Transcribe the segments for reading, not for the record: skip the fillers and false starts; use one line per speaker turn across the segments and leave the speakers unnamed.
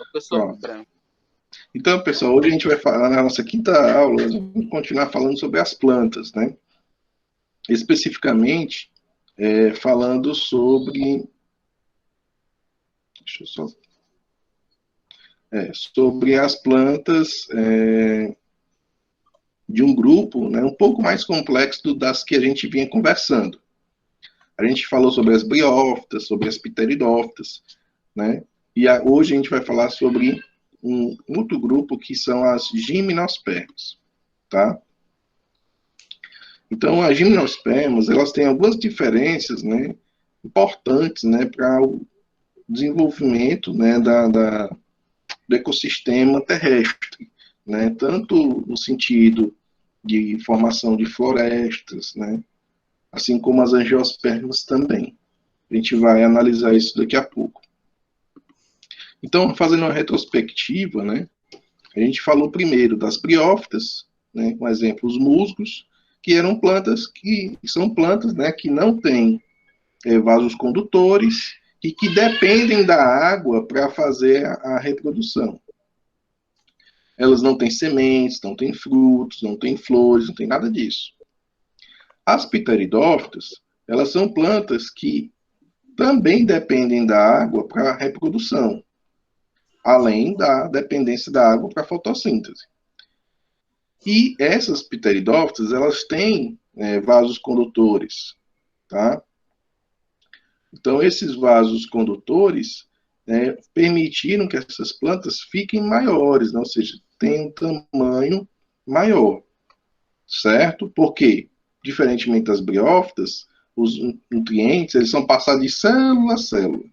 Professor
Pronto.
Branco.
Então, pessoal, hoje a gente vai falar, na nossa quinta aula, vamos continuar falando sobre as plantas, né? Especificamente, falando sobre... Deixa eu só... sobre as plantas de um grupo, né, um pouco mais complexo das que a gente vinha conversando. A gente falou sobre as briófitas, sobre as pteridófitas, né? E hoje a gente vai falar sobre um outro grupo que são as gimnospermas, tá? Então, as gimnospermas, elas têm algumas diferenças, né, importantes, né, para o desenvolvimento, né, do ecossistema terrestre, né, tanto no sentido de formação de florestas, né, assim como as angiospermas também. A gente vai analisar isso daqui a pouco. Então, fazendo uma retrospectiva, né, a gente falou primeiro das briófitas, né, com exemplo, os musgos, que eram plantas que são plantas, né, que não têm vasos condutores e que dependem da água para fazer a reprodução. Elas não têm sementes, não têm frutos, não têm flores, não tem nada disso. As pteridófitas, elas são plantas que também dependem da água para a reprodução, além da dependência da água para a fotossíntese. E essas pteridófitas, elas têm vasos condutores, tá? Então, esses vasos condutores permitiram que essas plantas fiquem maiores, né? Ou seja, tenham um tamanho maior, certo? Porque, diferentemente das briófitas, os nutrientes eles são passados de célula a célula.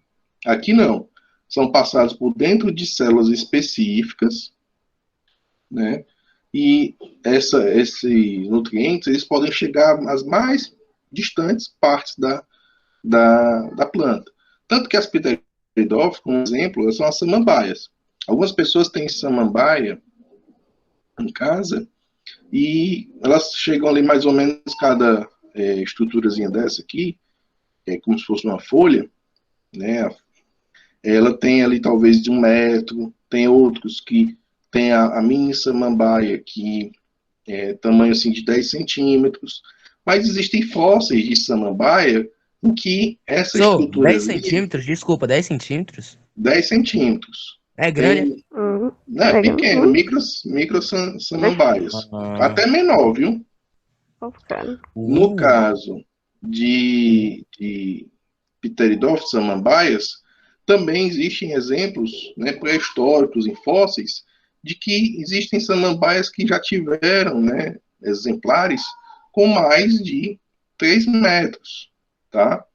Aqui não. São passados por dentro de células específicas, né? E esses nutrientes eles podem chegar às mais distantes partes da planta. Tanto que as pteridófitas, como exemplo, são as samambaias. Algumas pessoas têm samambaia em casa e elas chegam ali mais ou menos cada estruturazinha dessa aqui, como se fosse uma folha, né? Ela tem ali talvez de 1 metro, tem outros que tem a mini samambaia, que é tamanho assim de 10 centímetros, mas existem fósseis de samambaia em que essa
Sou 10
estruturazinha,
centímetros, desculpa, 10 centímetros.
10 centímetros,
É grande?
tem, não, é pequeno, micro samambaias,
Ah,
até menor, viu? No
uh,
caso de pteridófitas samambaias, também existem exemplos, né, pré-históricos em fósseis de que existem samambaias que já tiveram, né, exemplares com mais de 3 metros, tá?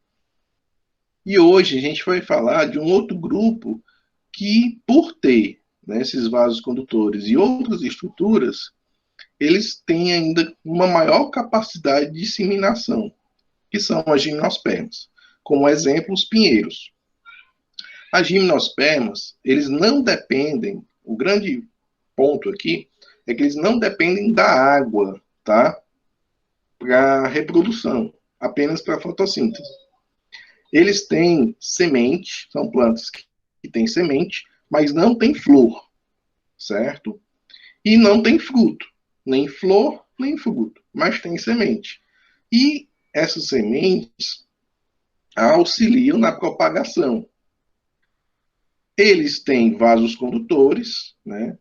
E hoje a gente vai falar de um outro grupo que, por ter, né, esses vasos condutores e outras estruturas, eles têm ainda uma maior capacidade de disseminação, que são as gimnospermas. Como exemplo, os pinheiros. As gimnospermas, eles não dependem, o grande ponto aqui é que eles não dependem da água, tá? Para reprodução, apenas para fotossíntese. Eles têm semente, são plantas que têm semente, mas não têm flor, certo? E não tem fruto, nem flor, nem fruto, mas tem semente. E essas sementes auxiliam na propagação. Eles têm vasos condutores, né?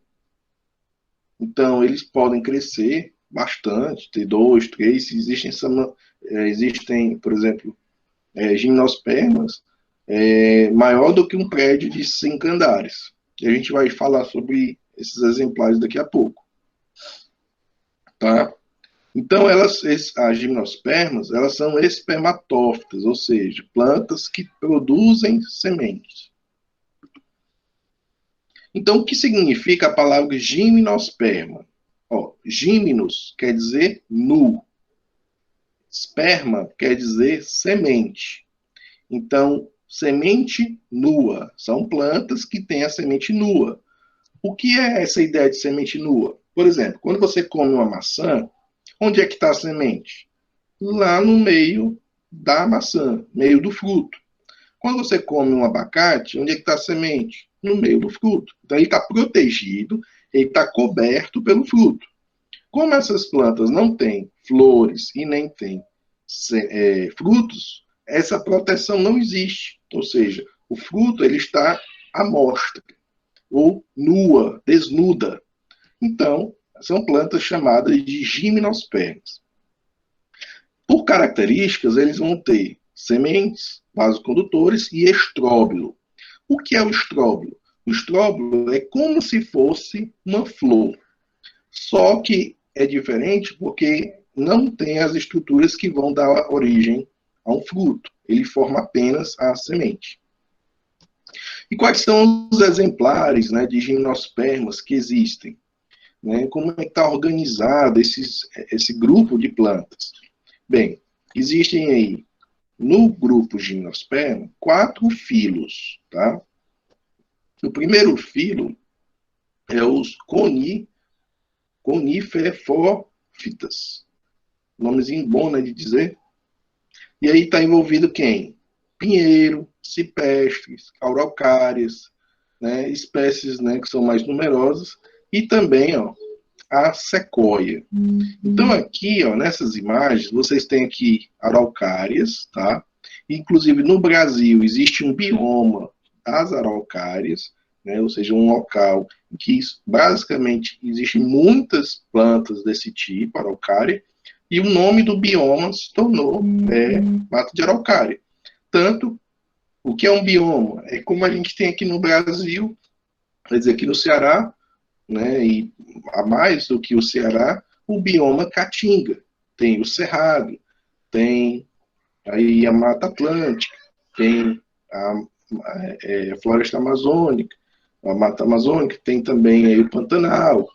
Então, eles podem crescer bastante, ter 2, 3, existem, por exemplo, gimnospermas maior do que um prédio de 5 andares. E a gente vai falar sobre esses exemplares daqui a pouco. Tá? Então, as gimnospermas, elas são espermatófitas, ou seja, plantas que produzem sementes. Então, o que significa a palavra gimnosperma? Gimnos quer dizer nu. Esperma quer dizer semente. Então, semente nua. São plantas que têm a semente nua. O que é essa ideia de semente nua? Por exemplo, quando você come uma maçã, onde é que está a semente? Lá no meio da maçã, meio do fruto. Quando você come um abacate, onde é que está a semente? No meio do fruto. Então, ele está protegido, ele está coberto pelo fruto. Como essas plantas não têm flores e nem têm frutos, essa proteção não existe. Ou seja, o fruto ele está à mostra, ou nua, desnuda. Então, são plantas chamadas de gimnospermas. Por características, eles vão ter sementes, vasocondutores e estróbilo. O que é o estróbilo? O estróbilo é como se fosse uma flor, só que é diferente porque não tem as estruturas que vão dar origem a um fruto. Ele forma apenas a semente. E quais são os exemplares, né, de gimnospermas que existem? Né? Como é que está organizado esse grupo de plantas? Bem, existem aí, no grupo gimnosperma, 4 filos. Tá? O primeiro filo é os coniferófitas. Nomezinho bom, né, de dizer. E aí está envolvido quem? Pinheiro, ciprestes, araucárias, né, espécies, né, que são mais numerosas, e também, ó, a sequoia. Então aqui, ó, nessas imagens, vocês têm aqui araucárias, tá? Inclusive no Brasil existe um bioma das araucárias, né, ou seja, um local em que basicamente existem muitas plantas desse tipo, araucária, e o nome do bioma se tornou mata de araucária. Tanto, o que é um bioma? É como a gente tem aqui no Brasil, quer dizer, aqui no Ceará, né, e a mais do que o Ceará, o bioma Caatinga. Tem o Cerrado, tem aí a Mata Atlântica, tem a Floresta Amazônica, a Mata Amazônica, tem também aí o Pantanal.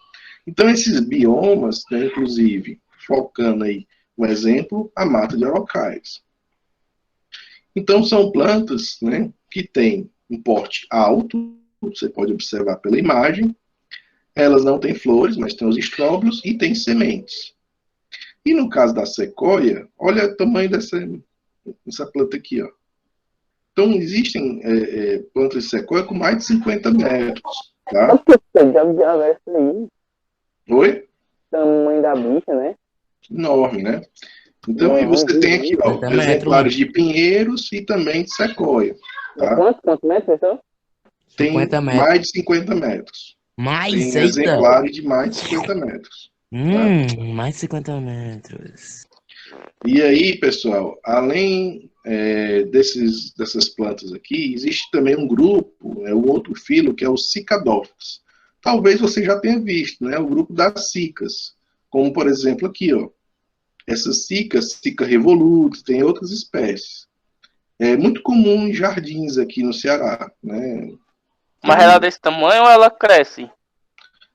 Então, esses biomas, né, inclusive, focando aí um exemplo, a Mata de Araucárias. Então, são plantas, né, que têm um porte alto, você pode observar pela imagem. Elas não têm flores, mas têm os estróbilos e têm sementes. E no caso da sequoia, olha o tamanho dessa planta aqui, ó. Então, existem plantas de sequoia com mais de 50 metros, tá?
Já essa aí.
Oi?
Tamanho da bicha, né?
Enorme, né? Então, aí você tem aqui, ó, exemplares de pinheiros e também de sequoia, tá?
Quantos metros, pessoal?
Tem
50 metros.
mais de 50 metros.
Mais,
tem
eita.
exemplares de mais de 50 metros. Tá?
Mais de 50 metros.
E aí, pessoal, além dessas plantas aqui, existe também um grupo, um outro filo, que é o Cicadófilos. Talvez você já tenha visto, né? O grupo das cicas. Como, por exemplo, aqui, ó. Essas cicas, cica revoluta, tem outras espécies. É muito comum em jardins aqui no Ceará, né?
Mas ela é desse tamanho ou ela cresce?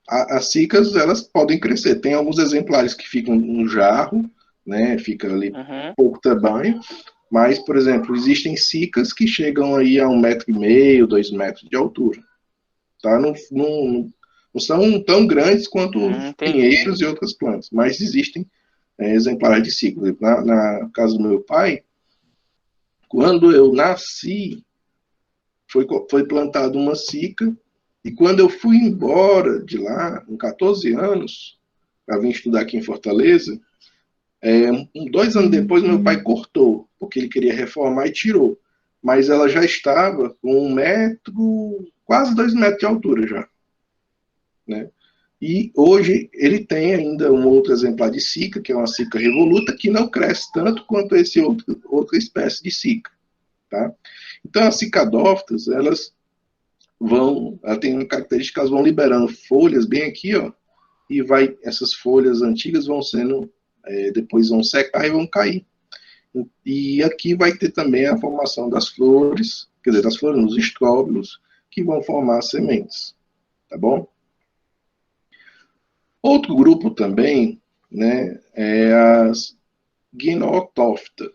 As cicas, elas podem crescer. Tem alguns exemplares que ficam no jarro, né? Fica ali pouco tamanho. Mas, por exemplo, existem cicas que chegam aí a 1,5 m, 2 metros de altura. Tá? Não são tão grandes quanto os pinheiros e outras plantas, mas existem exemplares de cicas. Na casa do meu pai, quando eu nasci, foi plantada uma cica, e quando eu fui embora de lá, com 14 anos, para vir estudar aqui em Fortaleza, 2 anos depois, meu pai cortou, porque ele queria reformar e tirou. Mas ela já estava com 1 metro, quase 2 metros de altura já. Né? E hoje ele tem ainda um outro exemplar de cica, que é uma cica revoluta, que não cresce tanto quanto esse outra espécie de cica. Tá? Então, as cicadófitas, elas têm uma característica, elas vão liberando folhas bem aqui, ó, e essas folhas antigas vão sendo, depois vão secar e vão cair. E aqui vai ter também a formação das flores, quer dizer, das flores nos estróbilos, que vão formar as sementes. Tá bom? Outro grupo também, né, é as Gymnoptofta,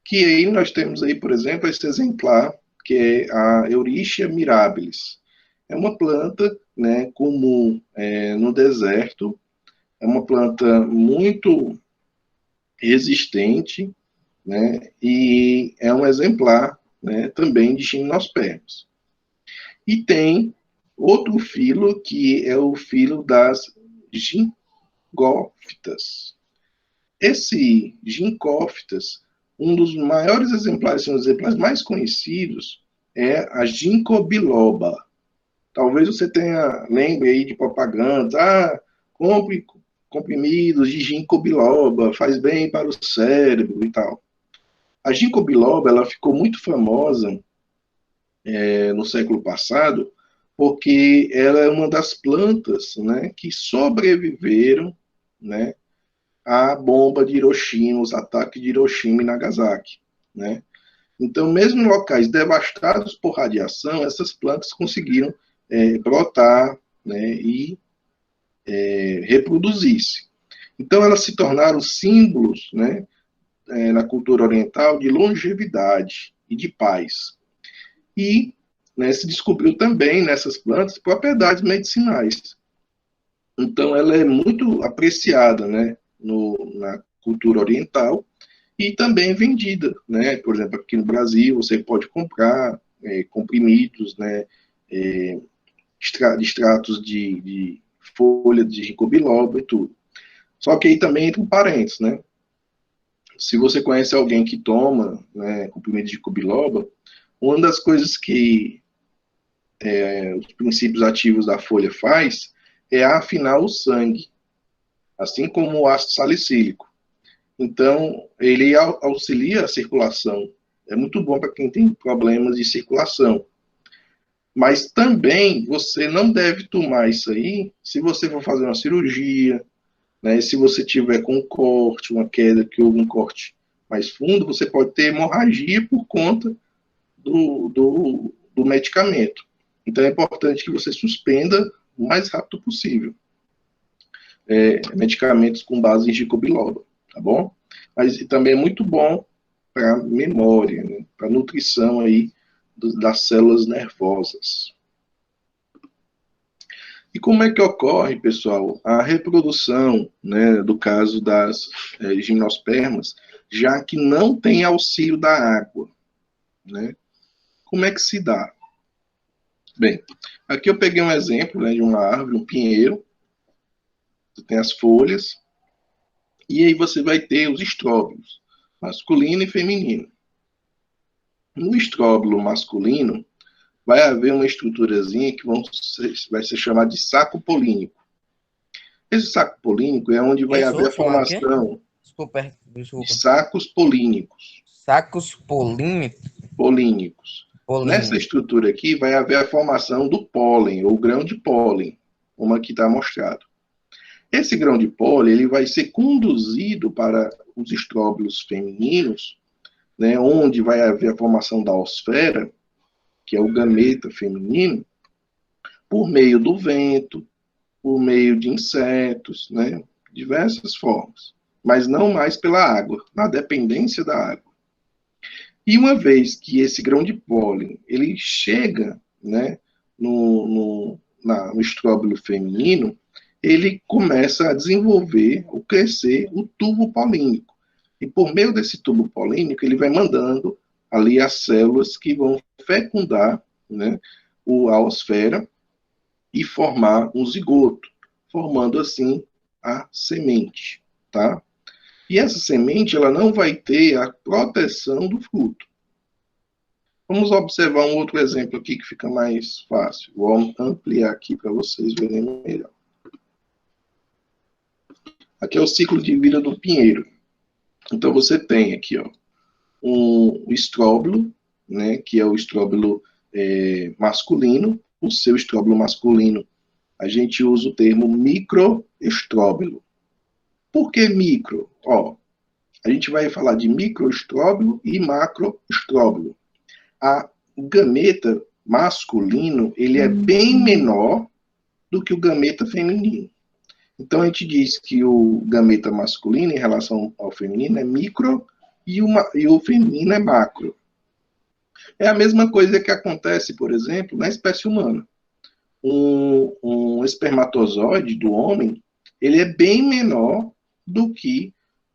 que aí nós temos aí, por exemplo, esse exemplar, que é a Eurichia mirabilis. É uma planta, né, comum no deserto, é uma planta muito resistente, né, e é um exemplar né, também de gimnospermas. E tem outro filo, que é o filo das ginkgófitas. Esse ginkgófitas, um dos maiores exemplares, são os exemplares mais conhecidos, é a ginkgo biloba. Talvez você lembre aí de propagandas, compre comprimidos de ginkgo biloba, faz bem para o cérebro e tal. A ginkgo biloba, ela ficou muito famosa no século passado, porque ela é uma das plantas, né, que sobreviveram, né, à bomba de Hiroshima, os ataques de Hiroshima e Nagasaki, né? Então, mesmo em locais devastados por radiação, essas plantas conseguiram brotar, né, e reproduzir-se. Então, elas se tornaram símbolos, né, na cultura oriental de longevidade e de paz. E, né, se descobriu também nessas plantas propriedades medicinais. Então, ela é muito apreciada, né, na cultura oriental e também vendida, né? Por exemplo, aqui no Brasil você pode comprar comprimidos, né, extratos de folha de ginkgo biloba e tudo. Só que aí também entra um parênteses, né? Se você conhece alguém que toma, né, comprimido de ginkgo biloba, uma das coisas que os princípios ativos da folha faz é afinar o sangue, assim como o ácido salicílico. Então, ele auxilia a circulação. É muito bom para quem tem problemas de circulação. Mas também você não deve tomar isso aí se você for fazer uma cirurgia, né? Se você tiver com um corte, uma queda, que houve um corte mais fundo, você pode ter hemorragia por conta do medicamento. Então, é importante que você suspenda o mais rápido possível medicamentos com base em ginkgo biloba, tá bom? Mas também é muito bom para memória, né? Para nutrição aí das células nervosas. E como é que ocorre, pessoal, a reprodução, né, do caso das gimnospermas, já que não tem auxílio da água, né? Como é que se dá? Bem, aqui eu peguei um exemplo, né, de uma árvore, um pinheiro. Você tem as folhas, e aí você vai ter os estróbilos, masculino e feminino. No estróbilo masculino, vai haver uma estruturazinha que vai ser chamada de saco polínico. Esse saco polínico é onde vai haver a formação
Desculpa.
de sacos polínicos.
Sacos polínicos?
Polínicos. Nessa estrutura aqui vai haver a formação do pólen, ou grão de pólen, como aqui está mostrado. Esse grão de pólen ele vai ser conduzido para os estróbilos femininos, né, onde vai haver a formação da osfera, que é o gameta feminino, por meio do vento, por meio de insetos, né, diversas formas, mas não mais pela água, na dependência da água. E uma vez que esse grão de pólen ele chega, né, no estróbilo feminino, ele começa a desenvolver, ou crescer, o tubo polínico. E por meio desse tubo polínico, ele vai mandando ali as células que vão fecundar, né, a osfera e formar um zigoto, formando assim a semente, tá? E essa semente, ela não vai ter a proteção do fruto. Vamos observar um outro exemplo aqui que fica mais fácil. Vou ampliar aqui para vocês verem melhor. Aqui é o ciclo de vida do pinheiro. Então, você tem aqui, ó, um estróbilo, né, que é o estróbilo masculino. O seu estróbilo masculino, a gente usa o termo microestróbilo. Por que micro? Ó, a gente vai falar de microestróbilo e macroestróbilo. O gameta masculino, ele é bem menor do que o gameta feminino. Então, a gente diz que o gameta masculino, em relação ao feminino, é micro e o feminino é macro. É a mesma coisa que acontece, por exemplo, na espécie humana. Um espermatozoide do homem, ele é bem menor do que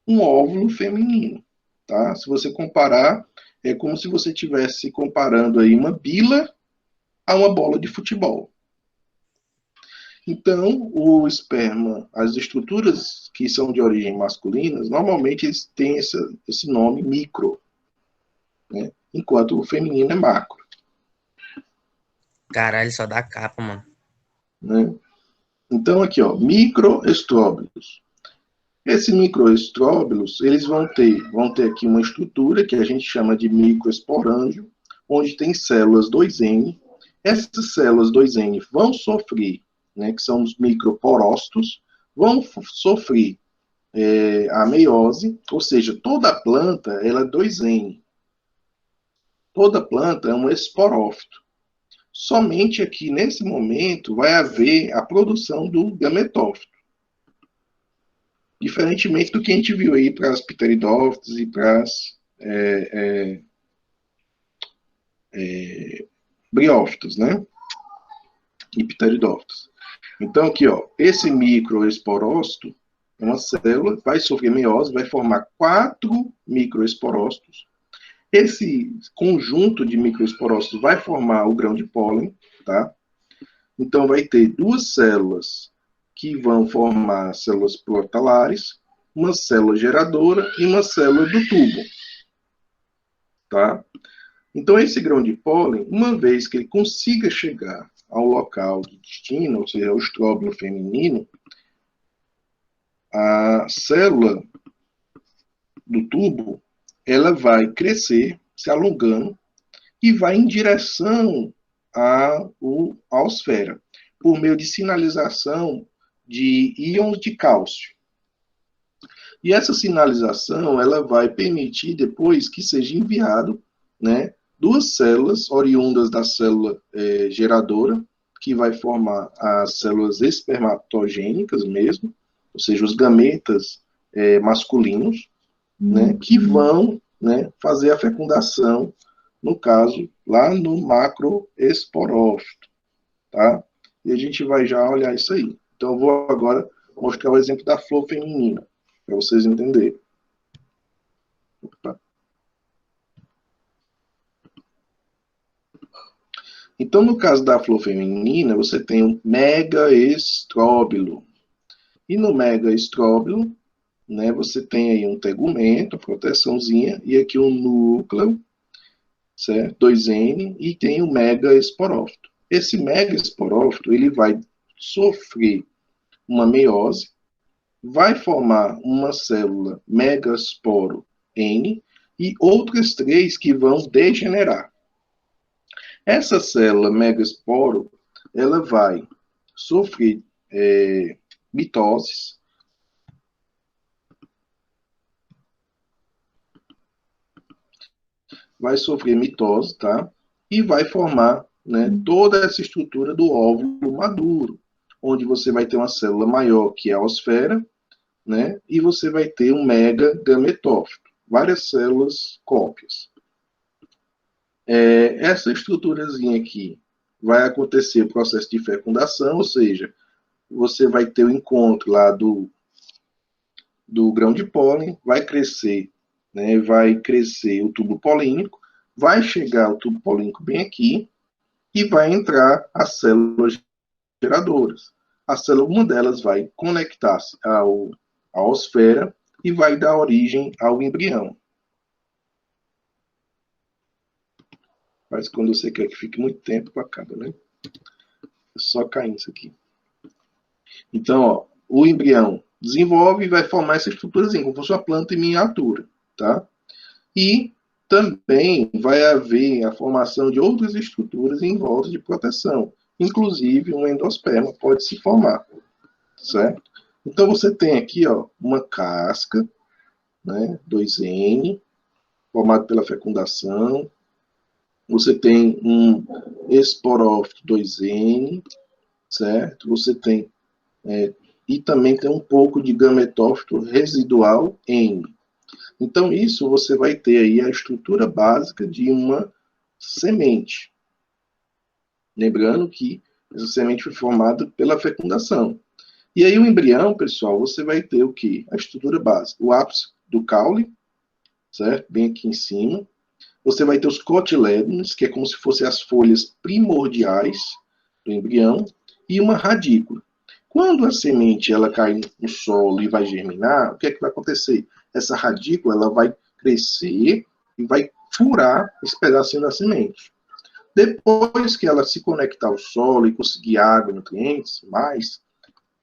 um óvulo feminino. Tá? Se você comparar, é como se você estivesse comparando aí uma bila a uma bola de futebol. Então, o esperma, as estruturas que são de origem masculina, normalmente eles têm esse nome micro, né? Enquanto o feminino é macro.
Caralho, só dá capa, mano.
Né? Então, aqui, ó, microestróbilos. Esses microestróbilos, eles vão ter aqui uma estrutura que a gente chama de microesporângio, onde tem células 2N. Essas células 2N vão sofrer, né, que são os microporócitos, vão sofrer a meiose, ou seja, toda planta ela é 2N. Toda planta é um esporófito. Somente aqui, nesse momento, vai haver a produção do gametófito. Diferentemente do que a gente viu aí para as pteridófitos e para as briófitos, né? E pteridófitos. Então, aqui, ó, esse microesporócito é uma célula, vai sofrer meiose, vai formar 4 microesporócitos. Esse conjunto de microesporócitos vai formar o grão de pólen, tá? Então, vai ter 2 células que vão formar células protalares, uma célula geradora e uma célula do tubo, tá? Então, esse grão de pólen, uma vez que ele consiga chegar ao local de destino, ou seja, ao estróbilo feminino, a célula do tubo, ela vai crescer, se alongando, e vai em direção à esfera, por meio de sinalização de íons de cálcio. E essa sinalização, ela vai permitir depois que seja enviado, né, 2 células oriundas da célula geradora, que vai formar as células espermatogênicas mesmo, ou seja, os gametas masculinos, né, que vão, né, fazer a fecundação, no caso, lá no macroesporófito, tá? E a gente vai já olhar isso aí. Então, eu vou agora mostrar o exemplo da flor feminina, para vocês entenderem. Opa. Então, no caso da flor feminina, você tem um megaestróbilo. E no megaestróbilo, né, você tem aí um tegumento, proteçãozinha, e aqui um núcleo, certo? 2N, e tem o megaesporófito. Esse megaesporófito, ele vai sofrer uma meiose, vai formar uma célula megasporo N, e outras 3 que vão degenerar. Essa célula megasporo, ela vai sofrer mitoses, vai sofrer mitose, tá? E vai formar, né, toda essa estrutura do óvulo maduro, onde você vai ter uma célula maior que é a osfera, né? E você vai ter um mega gametófito, várias células cópias. Essa estruturazinha aqui vai acontecer o processo de fecundação, ou seja, você vai ter o encontro lá do grão de pólen, vai crescer, né, vai crescer o tubo polínico, vai chegar o tubo polínico bem aqui, e vai entrar as células geradoras. Uma delas vai conectar-se à osfera e vai dar origem ao embrião. Mas quando você quer que fique muito tempo, acaba, né? É só caindo isso aqui. Então, ó, o embrião desenvolve e vai formar essa estruturazinha, como se fosse uma planta em miniatura, tá? E também vai haver a formação de outras estruturas em volta de proteção. Inclusive, um endosperma pode se formar, certo? Então, você tem aqui, ó, uma casca, né, 2N, formado pela fecundação. Você tem um esporófito 2N, certo? Você tem, e também tem um pouco de gametófito residual N. Então, isso você vai ter aí a estrutura básica de uma semente. Lembrando que essa semente foi formada pela fecundação. E aí o embrião, pessoal, você vai ter o quê? A estrutura básica. O ápice do caule, certo? Bem aqui em cima. você vai ter os cotilédones, que é como se fossem as folhas primordiais do embrião, e uma radícula. Quando a semente ela cai no solo e vai germinar, o que é que vai acontecer? Essa radícula ela vai crescer e vai furar esse pedacinho da semente. Depois que ela se conectar ao solo e conseguir água e nutrientes, mais,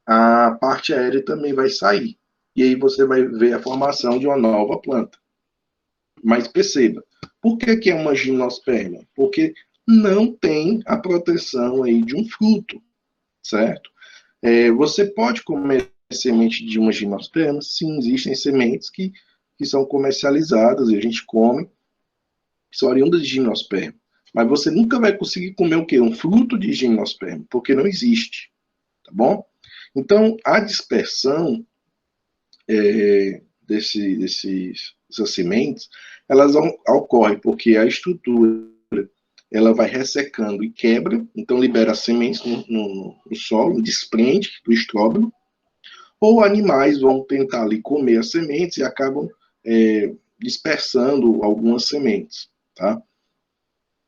a parte aérea também vai sair. E aí você vai ver a formação de uma nova planta. Mas perceba, por que é uma gimnosperma? Porque não tem a proteção aí de um fruto, certo? Você pode comer semente de uma gimnosperma? Sim, existem sementes que são comercializadas e a gente come, que são oriundas de gimnosperma. Mas você nunca vai conseguir comer o quê? Um fruto de gimnosperma, porque não existe, tá bom? Então, a dispersão dessas sementes, elas ocorrem porque a estrutura ela vai ressecando e quebra, então libera as sementes no solo, desprende do estróbilo, ou animais vão tentar ali comer as sementes e acabam dispersando algumas sementes, tá?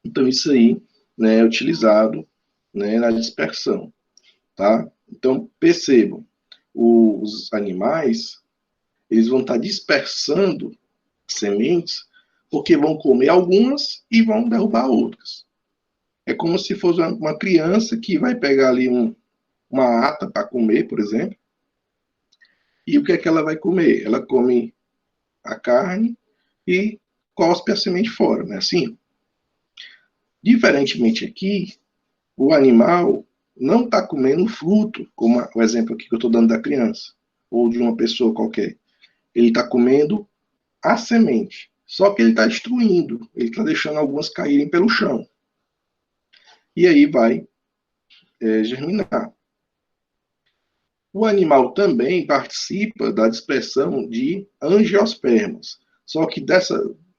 Então isso aí, né, é utilizado, né, na dispersão, tá? Então percebam, os animais eles vão estar dispersando sementes porque vão comer algumas e vão derrubar outras. É como se fosse uma criança que vai pegar ali uma ata para comer, por exemplo, e o que é que ela vai comer? Ela come a carne e cospe a semente fora, né? Assim, diferentemente aqui, o animal não está comendo fruto, como o exemplo aqui que eu estou dando da criança, ou de uma pessoa qualquer. Ele está comendo a semente. Só que ele está destruindo, ele está deixando algumas caírem pelo chão. E aí vai germinar. O animal também participa da dispersão de angiospermas. Só que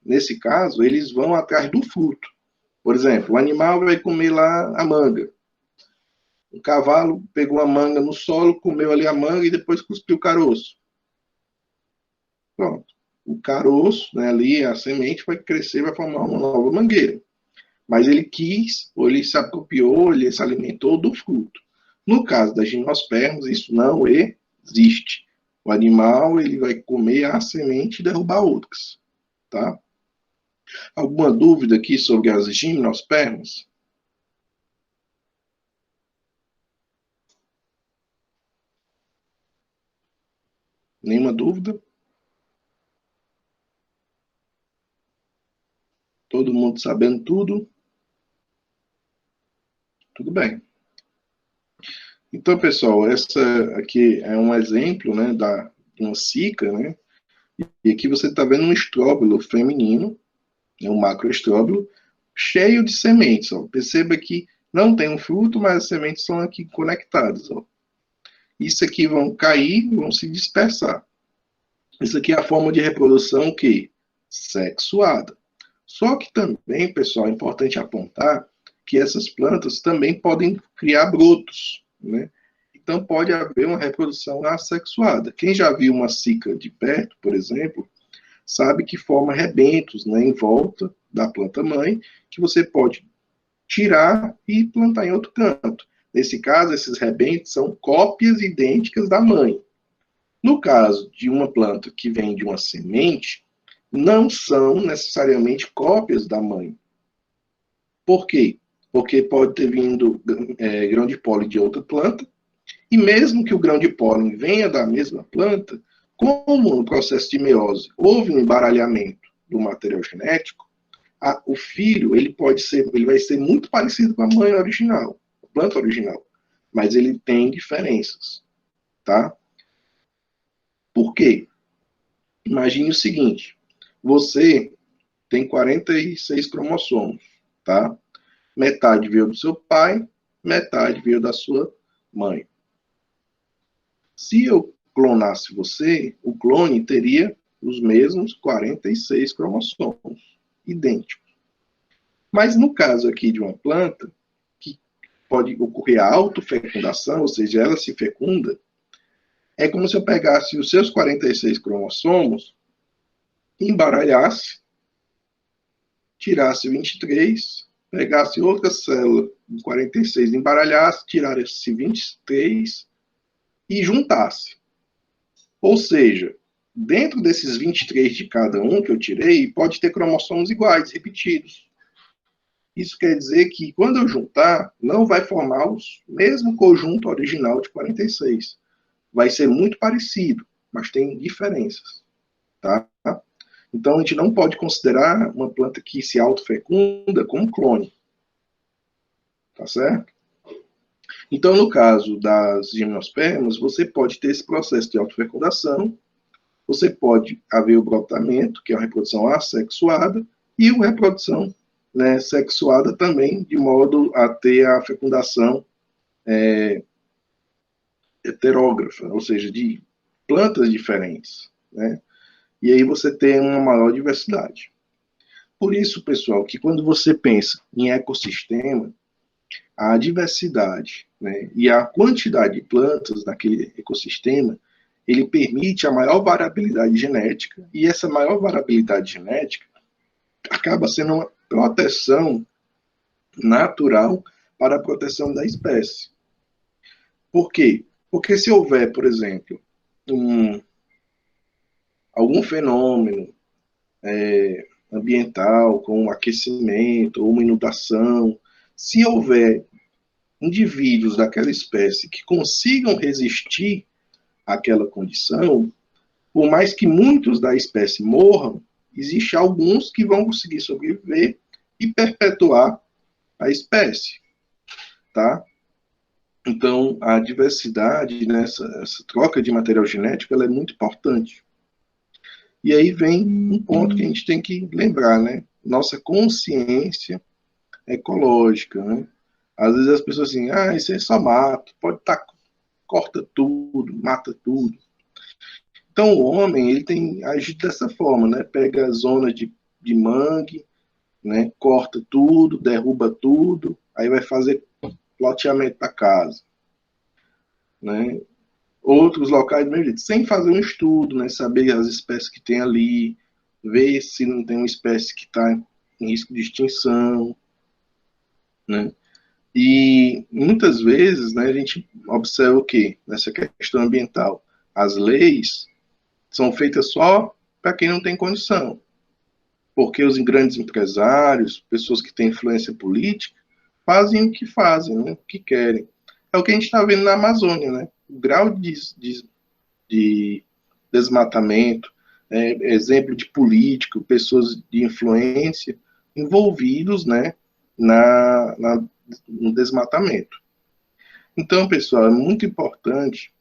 nesse caso, eles vão atrás do fruto. Por exemplo, o animal vai comer lá a manga. O cavalo pegou a manga no solo, comeu ali a manga e depois cuspiu o caroço. Pronto. O caroço, né, ali, a semente, vai crescer, vai formar uma nova mangueira. Mas ele quis, ou ele se apropriou, ele se alimentou do fruto. No caso das gimnospermas, isso não existe. O animal ele vai comer a semente e derrubar outras. Tá? Alguma dúvida aqui sobre as gimnospermas? Nenhuma dúvida? Todo mundo sabendo tudo? Tudo bem. Então, pessoal, essa aqui é um exemplo, né, de uma cica, né? E aqui você está vendo um estróbilo feminino, né, um macroestróbilo, cheio de sementes. Ó. Perceba que não tem um fruto, mas as sementes são aqui conectadas. Ó. Isso aqui vão cair, vão se dispersar. Isso aqui é a forma de reprodução que sexuada. Só que também, pessoal, é importante apontar que essas plantas também podem criar brotos, né? Então pode haver uma reprodução assexuada. Quem já viu uma cica de perto, por exemplo, sabe que forma rebentos, né, em volta da planta mãe, que você pode tirar e plantar em outro canto. Nesse caso, esses rebentos são cópias idênticas da mãe. No caso de uma planta que vem de uma semente, não são necessariamente cópias da mãe. Por quê? Porque pode ter vindo grão de pólen de outra planta, e mesmo que o grão de pólen venha da mesma planta, como no processo de meiose houve um embaralhamento do material genético, o filho ele vai ser muito parecido com a mãe original, a planta original, mas ele tem diferenças, tá? Por quê? Imagine o seguinte, você tem 46 cromossomos, tá? Metade veio do seu pai, metade veio da sua mãe. Se eu clonasse você, o clone teria os mesmos 46 cromossomos, idênticos. Mas no caso aqui de uma planta, que pode ocorrer a autofecundação, ou seja, ela se fecunda, é como se eu pegasse os seus 46 cromossomos, embaralhasse, tirasse 23, pegasse outra célula de 46, embaralhasse, tirasse 23 e juntasse. Ou seja, dentro desses 23 de cada um que eu tirei, pode ter cromossomos iguais, repetidos. Isso quer dizer que, quando eu juntar, não vai formar o mesmo conjunto original de 46. Vai ser muito parecido, mas tem diferenças. Tá? Então, a gente não pode considerar uma planta que se autofecunda como clone. Tá certo? Então, no caso das gimnospermas, você pode ter esse processo de autofecundação, você pode haver o brotamento, que é uma reprodução assexuada, e a reprodução, né, sexuada também, de modo a ter a fecundação heterógrafa, ou seja, de plantas diferentes, né? E aí você tem uma maior diversidade. Por isso, pessoal, que quando você pensa em ecossistema, a diversidade, né, e a quantidade de plantas naquele ecossistema, ele permite a maior variabilidade genética, e essa maior variabilidade genética acaba sendo uma proteção natural para a proteção da espécie. Por quê? Porque se houver, por exemplo, algum fenômeno ambiental, como aquecimento ou uma inundação, se houver indivíduos daquela espécie que consigam resistir àquela condição, por mais que muitos da espécie morram, existem alguns que vão conseguir sobreviver e perpetuar a espécie, tá? Então, a diversidade, né, essa troca de material genético, ela é muito importante. E aí vem um ponto que a gente tem que lembrar, né? Nossa consciência ecológica, né? Às vezes as pessoas assim, isso é só mato, pode estar, corta tudo, mata tudo. Então o homem, ele tem agido dessa forma, né? Pega zonas de mangue, né? Corta tudo, derruba tudo, aí vai fazer loteamento da casa, né? Outros locais, sem fazer um estudo, né? Saber as espécies que tem ali, ver se não tem uma espécie que está em risco de extinção, né? E muitas vezes, né, a gente observa o quê? Nessa questão ambiental. As leis são feitas só para quem não tem condição. Porque os grandes empresários, pessoas que têm influência política, fazem o que fazem, né, o que querem. É o que a gente está vendo na Amazônia, né? O grau de desmatamento, exemplo de político, pessoas de influência envolvidos, né, no desmatamento. Então, pessoal, é muito importante,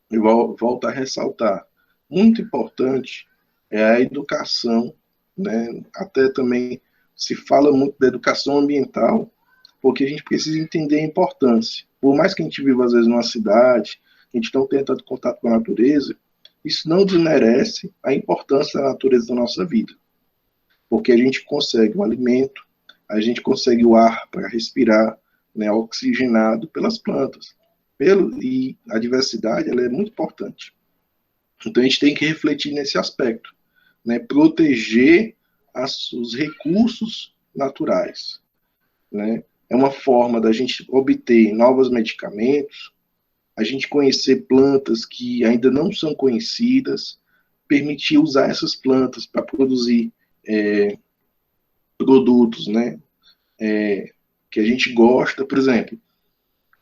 eu volto a ressaltar, muito importante é a educação, né? Até também se fala muito da educação ambiental, porque a gente precisa entender a importância. Por mais que a gente viva, às vezes, numa cidade, a gente não tenha tanto contato com a natureza, isso não desmerece a importância da natureza da nossa vida. Porque a gente consegue o alimento, a gente consegue o ar para respirar, né, oxigenado pelas plantas. E a diversidade, ela é muito importante. Então a gente tem que refletir nesse aspecto, né, proteger os recursos naturais, né? É uma forma da gente obter novos medicamentos, a gente conhecer plantas que ainda não são conhecidas, permitir usar essas plantas para produzir produtos, né, que a gente gosta. Por exemplo,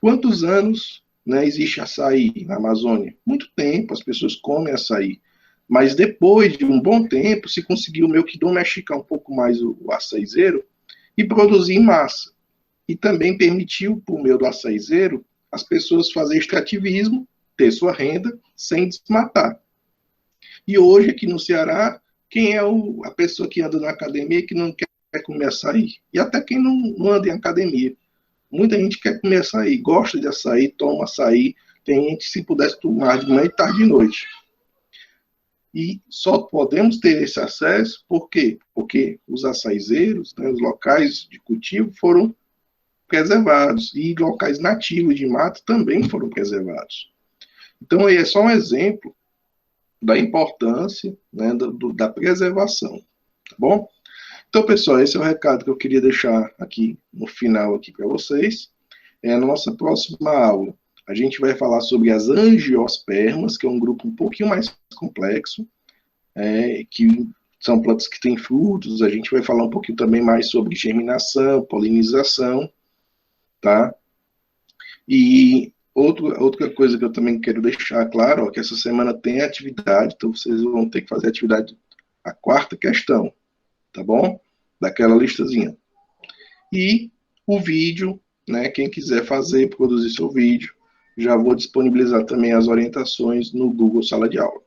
quantos anos, né, existe açaí na Amazônia? Muito tempo, as pessoas comem açaí. Mas depois de um bom tempo, se conseguiu meio que domesticar um pouco mais o açaizeiro e produzir em massa. E também permitiu, por meio do açaizeiro, as pessoas fazerem extrativismo, ter sua renda, sem desmatar. E hoje, aqui no Ceará, quem é a pessoa que anda na academia que não quer comer açaí? E até quem não anda em academia. Muita gente quer comer açaí, gosta de açaí, toma açaí. Tem gente que, se pudesse, tomar de manhã e tarde e de noite. E só podemos ter esse acesso, por quê? Porque os açaizeiros, né, os locais de cultivo foram preservados, e locais nativos de mato também foram preservados. Então, aí é só um exemplo da importância, né, da preservação, tá bom? Então, pessoal, esse é o recado que eu queria deixar aqui no final aqui para vocês. Na nossa próxima aula, a gente vai falar sobre as angiospermas, que é um grupo um pouquinho mais complexo, que são plantas que têm frutos. A gente vai falar um pouquinho também mais sobre germinação, polinização, tá? E outra coisa que eu também quero deixar claro, ó, que essa semana tem atividade, então vocês vão ter que fazer a atividade, a quarta questão, tá bom? Daquela listazinha. E o vídeo, né, quem quiser fazer, produzir seu vídeo, já vou disponibilizar também as orientações no Google Sala de Aula.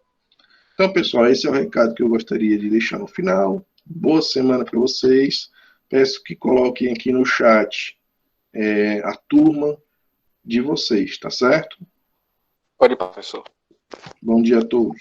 Então, pessoal, esse é o recado que eu gostaria de deixar no final. Boa semana para vocês. Peço que coloquem aqui no chat a turma de vocês, tá certo?
Pode ir, professor.
Bom dia a todos.